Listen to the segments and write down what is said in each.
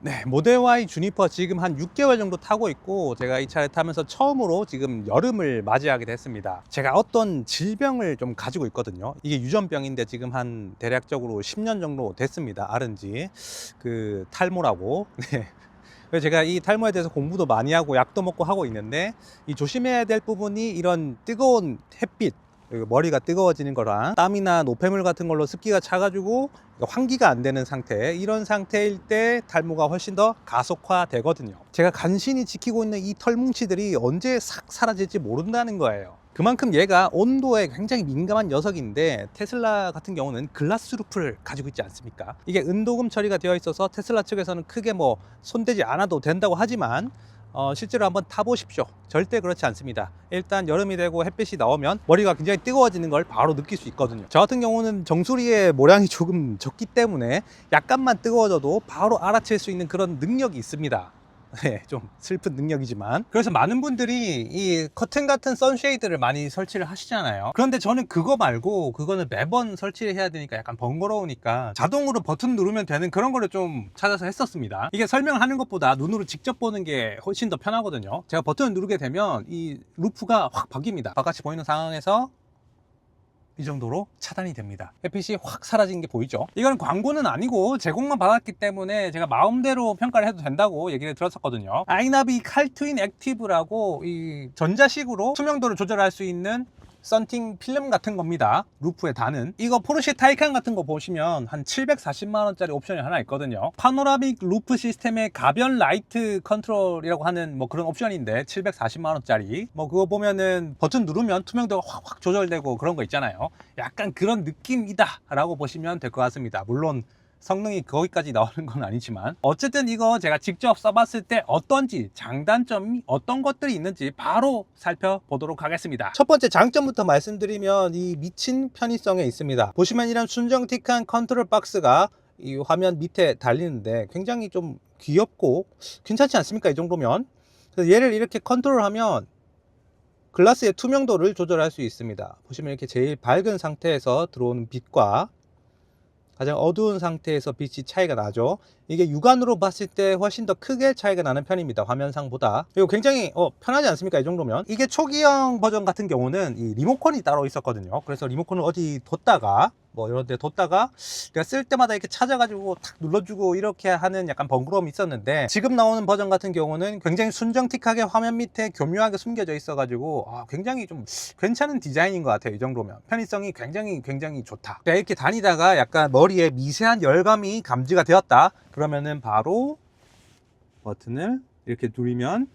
네, 모델 Y 주니퍼 지금 한 6개월 정도 타고 있고, 제가 이 차를 타면서 처음으로 지금 여름을 맞이하게 됐습니다. 제가 어떤 질병을 좀 가지고 있거든요. 이게 유전병인데 지금 한 대략적으로 10년 정도 됐습니다. 앓은 지. 그 탈모라고. 네. 그래서 제가 이 탈모에 대해서 공부도 많이 하고 약도 먹고 하고 있는데, 이 조심해야 될 부분이 이런 뜨거운 햇빛, 그리고 머리가 뜨거워지는 거랑 땀이나 노폐물 같은 걸로 습기가 차가지고 환기가 안 되는 상태, 이런 상태일 때 탈모가 훨씬 더 가속화 되거든요. 제가 간신히 지키고 있는 이 털뭉치들이 언제 싹 사라질지 모른다는 거예요. 그만큼 얘가 온도에 굉장히 민감한 녀석인데, 테슬라 같은 경우는 글라스 루프를 가지고 있지 않습니까? 이게 은도금 처리가 되어 있어서 테슬라 측에서는 크게 뭐 손대지 않아도 된다고 하지만, 실제로 한번 타보십시오. 절대 그렇지 않습니다. 일단 여름이 되고 햇빛이 나오면 머리가 굉장히 뜨거워지는 걸 바로 느낄 수 있거든요. 저 같은 경우는 정수리의 모량이 조금 적기 때문에 약간만 뜨거워져도 바로 알아챌 수 있는 그런 능력이 있습니다. 네, 좀 슬픈 능력이지만. 그래서 많은 분들이 이 커튼 같은 선쉐이드를 많이 설치를 하시잖아요. 그런데 저는 그거 말고, 그거는 매번 설치를 해야 되니까 약간 번거로우니까 자동으로 버튼 누르면 되는 그런 거를 좀 찾아서 했었습니다. 이게 설명하는 것보다 눈으로 직접 보는 게 훨씬 더 편하거든요. 제가 버튼을 누르게 되면 이 루프가 확 바뀝니다. 바깥이 보이는 상황에서 이 정도로 차단이 됩니다. 햇빛이 확 사라진 게 보이죠? 이건 광고는 아니고 제공만 받았기 때문에 제가 마음대로 평가를 해도 된다고 얘기를 들었었거든요. 아이나비 칼트윈 액티브라고 이 전자식으로 투명도를 조절할 수 있는 썬팅 필름 같은 겁니다. 루프에 다는. 이거 포르쉐 타이칸 같은 거 보시면 한 740만 원짜리 옵션이 하나 있거든요. 파노라믹 루프 시스템의 가변 라이트 컨트롤이라고 하는 뭐 그런 옵션인데 740만 원짜리. 뭐 그거 보면은 버튼 누르면 투명도가 확 조절되고 그런 거 있잖아요. 약간 그런 느낌이다 라고 보시면 될 것 같습니다. 물론 성능이 거기까지 나오는 건 아니지만, 어쨌든 이거 제가 직접 써봤을 때 어떤지, 장단점이 어떤 것들이 있는지 바로 살펴보도록 하겠습니다. 첫 번째 장점부터 말씀드리면 이 미친 편의성에 있습니다. 보시면 이런 순정틱한 컨트롤 박스가 이 화면 밑에 달리는데 굉장히 좀 귀엽고 괜찮지 않습니까? 이 정도면. 그래서 얘를 이렇게 컨트롤하면 글라스의 투명도를 조절할 수 있습니다. 보시면 이렇게 제일 밝은 상태에서 들어오는 빛과 가장 어두운 상태에서 빛이 차이가 나죠. 이게 육안으로 봤을 때 훨씬 더 크게 차이가 나는 편입니다. 화면상보다. 그리고 굉장히 편하지 않습니까? 이 정도면. 이게 초기형 버전 같은 경우는 이 리모컨이 따로 있었거든요. 그래서 리모컨을 어디 뒀다가 뭐 이런 데 뒀다가 내가 쓸 때마다 이렇게 찾아가지고 탁 눌러주고 이렇게 하는 약간 번거로움이 있었는데, 지금 나오는 버전 같은 경우는 굉장히 순정틱하게 화면 밑에 교묘하게 숨겨져 있어가지고 굉장히 좀 괜찮은 디자인인 것 같아요. 이 정도면 편의성이 굉장히 좋다. 이렇게 다니다가 약간 머리에 미세한 열감이 감지가 되었다 그러면은 바로 버튼을 이렇게 누르면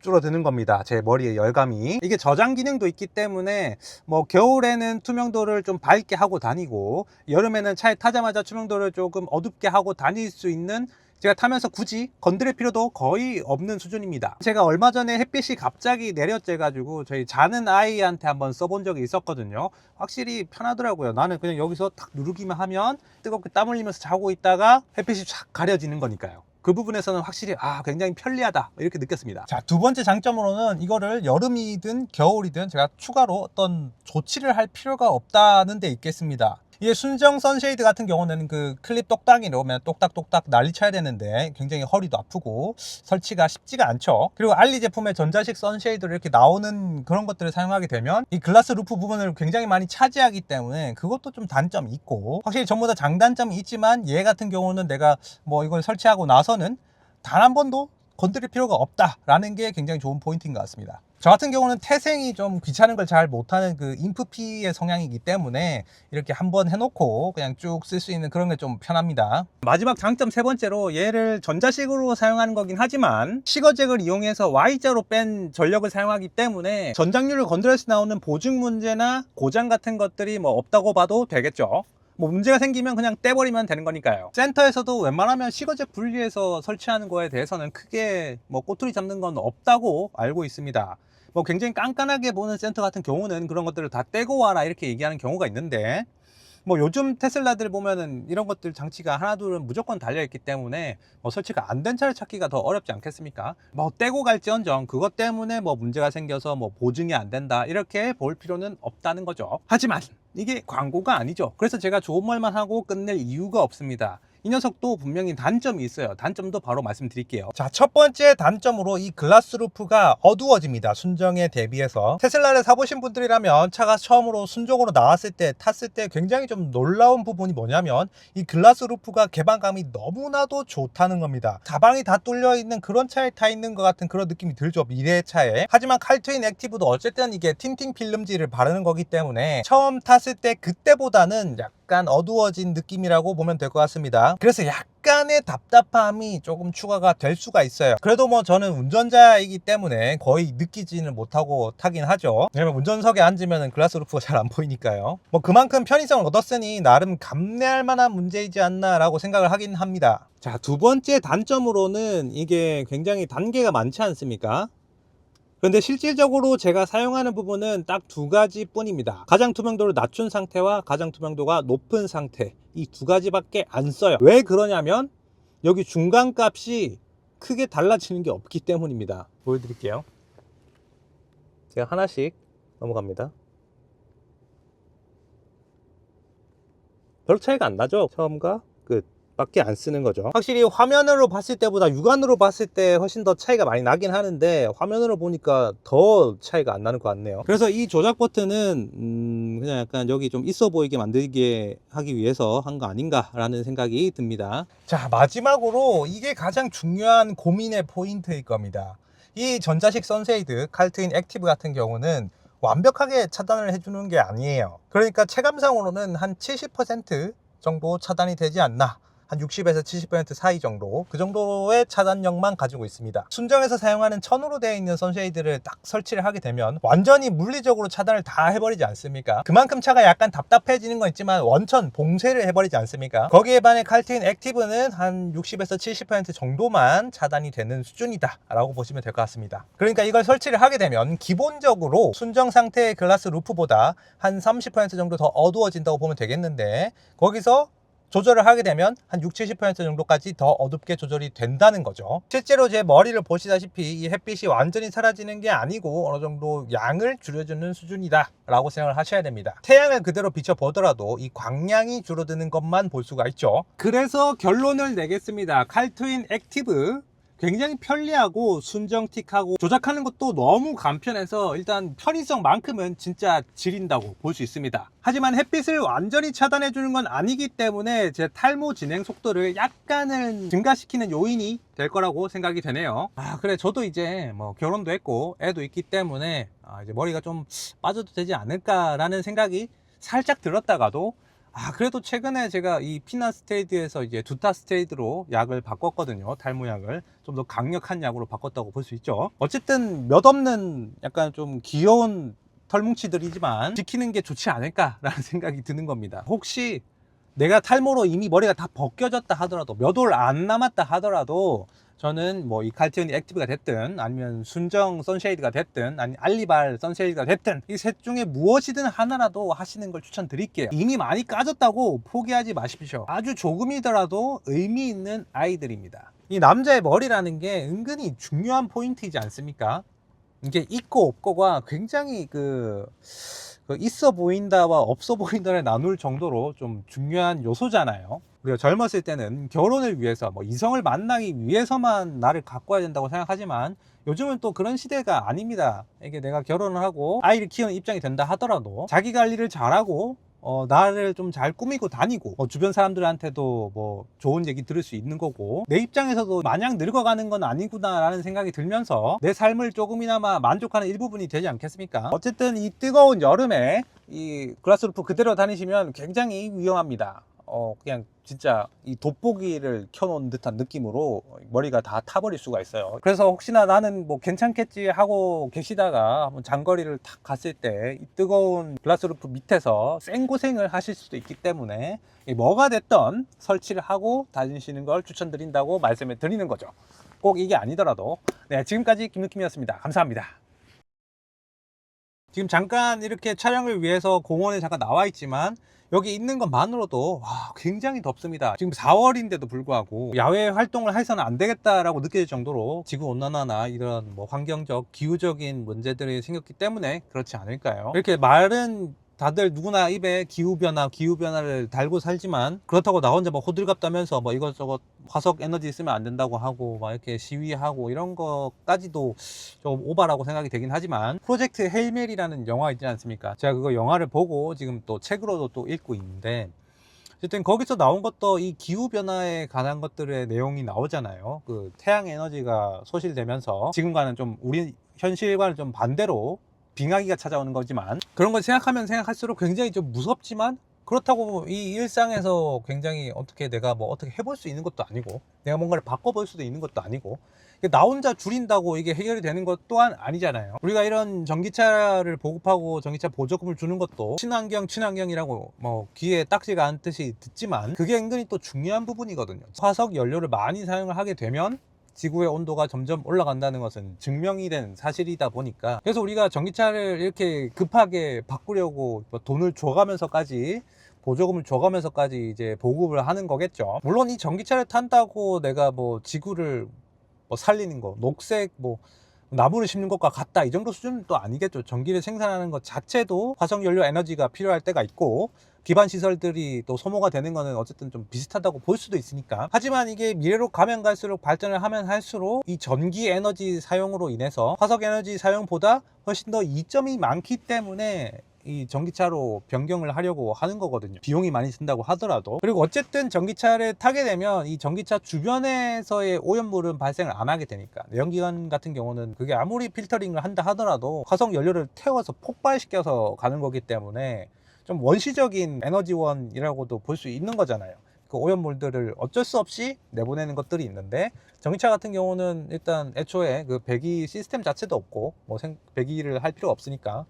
줄어드는 겁니다. 제 머리의 열감이. 이게 저장 기능도 있기 때문에 뭐 겨울에는 투명도를 좀 밝게 하고 다니고, 여름에는 차에 타자마자 투명도를 조금 어둡게 하고 다닐 수 있는, 제가 타면서 굳이 건드릴 필요도 거의 없는 수준입니다. 제가 얼마 전에 햇빛이 갑자기 내려쬐 가지고 저희 자는 아이한테 한번 써본 적이 있었거든요. 확실히 편하더라고요. 나는 그냥 여기서 탁 누르기만 하면 뜨겁게 땀 흘리면서 자고 있다가 햇빛이 쫙 가려지는 거니까요. 그 부분에서는 확실히 굉장히 편리하다 이렇게 느꼈습니다. 자, 두 번째 장점으로는 이거를 여름이든 겨울이든 제가 추가로 어떤 조치를 할 필요가 없다는 데 있겠습니다. 이게 순정 선쉐이드 같은 경우는 그 클립 똑딱이로 똑딱똑딱 난리 쳐야 되는데 굉장히 허리도 아프고 설치가 쉽지가 않죠. 그리고 알리 제품의 전자식 선쉐이드로 이렇게 나오는 그런 것들을 사용하게 되면 이 글라스 루프 부분을 굉장히 많이 차지하기 때문에 그것도 좀 단점이 있고, 확실히 전부 다 장단점이 있지만 얘 같은 경우는 내가 뭐 이걸 설치하고 나서는 단 한 번도 건드릴 필요가 없다라는 게 굉장히 좋은 포인트인 것 같습니다. 저 같은 경우는 태생이 좀 귀찮은 걸 잘 못하는 그 인프피의 성향이기 때문에 이렇게 한번 해놓고 그냥 쭉 쓸 수 있는 그런 게 좀 편합니다. 마지막 장점 세 번째로, 얘를 전자식으로 사용하는 거긴 하지만 시거잭을 이용해서 Y자로 뺀 전력을 사용하기 때문에 전장률을 건드려서 나오는 보증 문제나 고장 같은 것들이 뭐 없다고 봐도 되겠죠. 뭐 문제가 생기면 그냥 떼버리면 되는 거니까요. 센터에서도 웬만하면 시거잭 분리해서 설치하는 거에 대해서는 크게 뭐 꼬투리 잡는 건 없다고 알고 있습니다. 뭐 굉장히 깐깐하게 보는 센터 같은 경우는 그런 것들을 다 떼고 와라 이렇게 얘기하는 경우가 있는데, 뭐 요즘 테슬라들 보면은 이런 것들 장치가 하나 둘은 무조건 달려있기 때문에 뭐 설치가 안 된 차를 찾기가 더 어렵지 않겠습니까? 뭐 떼고 갈지언정 그것 때문에 뭐 문제가 생겨서 뭐 보증이 안 된다 이렇게 볼 필요는 없다는 거죠. 하지만 이게 광고가 아니죠. 그래서 제가 좋은 말만 하고 끝낼 이유가 없습니다. 이 녀석도 분명히 단점이 있어요. 단점도 바로 말씀드릴게요. 자, 첫 번째 단점으로 이 글라스 루프가 어두워집니다. 순정에 대비해서. 테슬라를 사보신 분들이라면 차가 처음으로 순정으로 나왔을 때, 탔을 때 굉장히 좀 놀라운 부분이 뭐냐면 이 글라스 루프가 개방감이 너무나도 좋다는 겁니다. 가방이 다 뚫려 있는 그런 차에 타 있는 것 같은 그런 느낌이 들죠, 미래의 차에. 하지만 칼트윈 액티브도 어쨌든 이게 틴팅 필름지를 바르는 거기 때문에 처음 탔을 때 그때보다는 약간 어두워진 느낌이라고 보면 될 것 같습니다. 그래서 약간의 답답함이 조금 추가가 될 수가 있어요. 그래도 뭐 저는 운전자이기 때문에 거의 느끼지는 못하고 타긴 하죠. 왜냐면 운전석에 앉으면 글라스 루프가 잘 안 보이니까요. 뭐 그만큼 편의성을 얻었으니 나름 감내할 만한 문제이지 않나 라고 생각을 하긴 합니다. 자, 두 번째 단점으로는 이게 굉장히 단계가 많지 않습니까? 그런데 실질적으로 제가 사용하는 부분은 딱 두 가지 뿐입니다. 가장 투명도를 낮춘 상태와 가장 투명도가 높은 상태, 이 두 가지밖에 안 써요. 왜 그러냐면 여기 중간 값이 크게 달라지는 게 없기 때문입니다. 보여드릴게요. 제가 하나씩 넘어갑니다. 별 차이가 안 나죠? 처음과 끝 밖에 안 쓰는 거죠. 확실히 화면으로 봤을 때보다 육안으로 봤을 때 훨씬 더 차이가 많이 나긴 하는데 화면으로 보니까 더 차이가 안 나는 것 같네요. 그래서 이 조작 버튼은 그냥 약간 여기 좀 있어 보이게 만들게 하기 위해서 한 거 아닌가 라는 생각이 듭니다. 자, 마지막으로 이게 가장 중요한 고민의 포인트일 겁니다. 이 전자식 선쉐이드 칼트윈 액티브 같은 경우는 완벽하게 차단을 해주는 게 아니에요. 그러니까 체감상으로는 한 70% 정도 차단이 되지 않나, 한 60에서 70% 사이 정도, 그 정도의 차단력만 가지고 있습니다. 순정에서 사용하는 천으로 되어 있는 선쉐이드를 딱 설치를 하게 되면 완전히 물리적으로 차단을 다 해버리지 않습니까? 그만큼 차가 약간 답답해지는 건 있지만 원천 봉쇄를 해버리지 않습니까? 거기에 반해 칼트윈 액티브는 한 60에서 70% 정도만 차단이 되는 수준이다 라고 보시면 될 것 같습니다. 그러니까 이걸 설치를 하게 되면 기본적으로 순정 상태의 글라스 루프보다 한 30% 정도 더 어두워진다고 보면 되겠는데, 거기서 조절을 하게 되면 한 60, 70% 정도까지 더 어둡게 조절이 된다는 거죠. 실제로 제 머리를 보시다시피 이 햇빛이 완전히 사라지는 게 아니고 어느 정도 양을 줄여주는 수준이다 라고 생각을 하셔야 됩니다. 태양을 그대로 비춰보더라도 이 광량이 줄어드는 것만 볼 수가 있죠. 그래서 결론을 내겠습니다. 칼트윈 액티브 굉장히 편리하고 순정틱하고 조작하는 것도 너무 간편해서 일단 편의성만큼은 진짜 지린다고 볼 수 있습니다. 하지만 햇빛을 완전히 차단해 주는 건 아니기 때문에 제 탈모 진행 속도를 약간은 증가시키는 요인이 될 거라고 생각이 되네요. 그래, 저도 이제 뭐 결혼도 했고 애도 있기 때문에 이제 머리가 좀 빠져도 되지 않을까라는 생각이 살짝 들었다가도 그래도 최근에 제가 이 피나스테이드에서 이제 두타스테이드로 약을 바꿨거든요. 탈모약을 좀 더 강력한 약으로 바꿨다고 볼 수 있죠. 어쨌든 몇 없는 약간 좀 귀여운 털뭉치들이지만 지키는 게 좋지 않을까라는 생각이 드는 겁니다. 혹시 내가 탈모로 이미 머리가 다 벗겨졌다 하더라도 몇 올 안 남았다 하더라도 저는 뭐 이 칼트윈 액티브가 됐든 아니면 순정 선쉐이드가 됐든 아니 알리발 선쉐이드가 됐든 이 셋 중에 무엇이든 하나라도 하시는 걸 추천드릴게요. 이미 많이 까졌다고 포기하지 마십시오. 아주 조금이더라도 의미 있는 아이들입니다. 이 남자의 머리라는 게 은근히 중요한 포인트이지 않습니까? 이게 있고 없고가 굉장히 그 있어 보인다와 없어 보인다를 나눌 정도로 좀 중요한 요소잖아요. 우리가 젊었을 때는 결혼을 위해서 뭐 이성을 만나기 위해서만 나를 가꿔야 된다고 생각하지만 요즘은 또 그런 시대가 아닙니다. 이게 내가 결혼을 하고 아이를 키우는 입장이 된다 하더라도 자기 관리를 잘하고 나를 좀 잘 꾸미고 다니고 주변 사람들한테도 뭐 좋은 얘기 들을 수 있는 거고 내 입장에서도 마냥 늙어가는 건 아니구나 라는 생각이 들면서 내 삶을 조금이나마 만족하는 일부분이 되지 않겠습니까? 어쨌든 이 뜨거운 여름에 이 글라스 루프 그대로 다니시면 굉장히 위험합니다. 그냥 진짜 이 돋보기를 켜놓은 듯한 느낌으로 머리가 다 타버릴 수가 있어요. 그래서 혹시나 나는 뭐 괜찮겠지 하고 계시다가 한번 장거리를 탁 갔을 때 이 뜨거운 글라스 루프 밑에서 생고생을 하실 수도 있기 때문에 뭐가 됐던 설치를 하고 다니시는 걸 추천드린다고 말씀을 드리는 거죠. 꼭 이게 아니더라도. 네, 지금까지 김느킴이었습니다. 감사합니다. 지금 잠깐 이렇게 촬영을 위해서 공원에 잠깐 나와 있지만 여기 있는 것만으로도 굉장히 덥습니다. 지금 4월인데도 불구하고 야외 활동을 해서는 안 되겠다라고 느껴질 정도로 지구온난화나 이런 뭐 환경적 기후적인 문제들이 생겼기 때문에 그렇지 않을까요? 이렇게 마른 다들 누구나 입에 기후변화를 달고 살지만 그렇다고 나 혼자 뭐 호들갑 떠면서 뭐 이것저것 화석 에너지 쓰면 안 된다고 하고 막 이렇게 시위하고 이런 것까지도 좀 오바라고 생각이 되긴 하지만 프로젝트 헤일메리라는 영화 있지 않습니까? 제가 그거 영화를 보고 지금 또 책으로도 또 읽고 있는데 어쨌든 거기서 나온 것도 이 기후변화에 관한 것들의 내용이 나오잖아요. 그 태양 에너지가 소실되면서 지금과는 좀 우리 현실과는 좀 반대로 빙하기가 찾아오는 거지만 그런 걸 생각하면 생각할수록 굉장히 좀 무섭지만 그렇다고 이 일상에서 굉장히 어떻게 내가 뭐 어떻게 해볼 수 있는 것도 아니고 내가 뭔가를 바꿔볼 수도 있는 것도 아니고 나 혼자 줄인다고 이게 해결이 되는 것 또한 아니잖아요. 우리가 이런 전기차를 보급하고 전기차 보조금을 주는 것도 친환경이라고 뭐 귀에 딱지가 않듯이 듣지만 그게 은근히 또 중요한 부분이거든요. 화석 연료를 많이 사용을 하게 되면 지구의 온도가 점점 올라간다는 것은 증명이 된 사실이다 보니까 그래서 우리가 전기차를 이렇게 급하게 바꾸려고 뭐 돈을 줘가면서까지 보조금을 줘가면서까지 이제 보급을 하는 거겠죠. 물론 이 전기차를 탄다고 내가 뭐 지구를 뭐 살리는 거, 녹색 뭐 나무를 심는 것과 같다 이 정도 수준은 또 아니겠죠. 전기를 생산하는 것 자체도 화석연료 에너지가 필요할 때가 있고 기반 시설들이 또 소모가 되는 거는 어쨌든 좀 비슷하다고 볼 수도 있으니까. 하지만 이게 미래로 가면 갈수록 발전을 하면 할수록 이 전기 에너지 사용으로 인해서 화석 에너지 사용보다 훨씬 더 이점이 많기 때문에 이 전기차로 변경을 하려고 하는 거거든요. 비용이 많이 든다고 하더라도. 그리고 어쨌든 전기차를 타게 되면 이 전기차 주변에서의 오염물은 발생을 안 하게 되니까 내연기관 같은 경우는 그게 아무리 필터링을 한다 하더라도 화석 연료를 태워서 폭발시켜서 가는 거기 때문에 좀 원시적인 에너지원이라고도 볼 수 있는 거잖아요. 그 오염물들을 어쩔 수 없이 내보내는 것들이 있는데 전기차 같은 경우는 일단 애초에 그 배기 시스템 자체도 없고 뭐 배기를 할 필요가 없으니까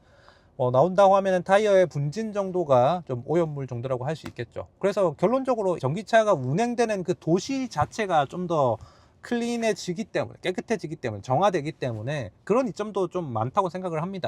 나온다고 하면 타이어의 분진 정도가 좀 오염물 정도라고 할 수 있겠죠. 그래서 결론적으로 전기차가 운행되는 그 도시 자체가 좀 더 클린해지기 때문에 깨끗해지기 때문에 정화되기 때문에 그런 이점도 좀 많다고 생각을 합니다.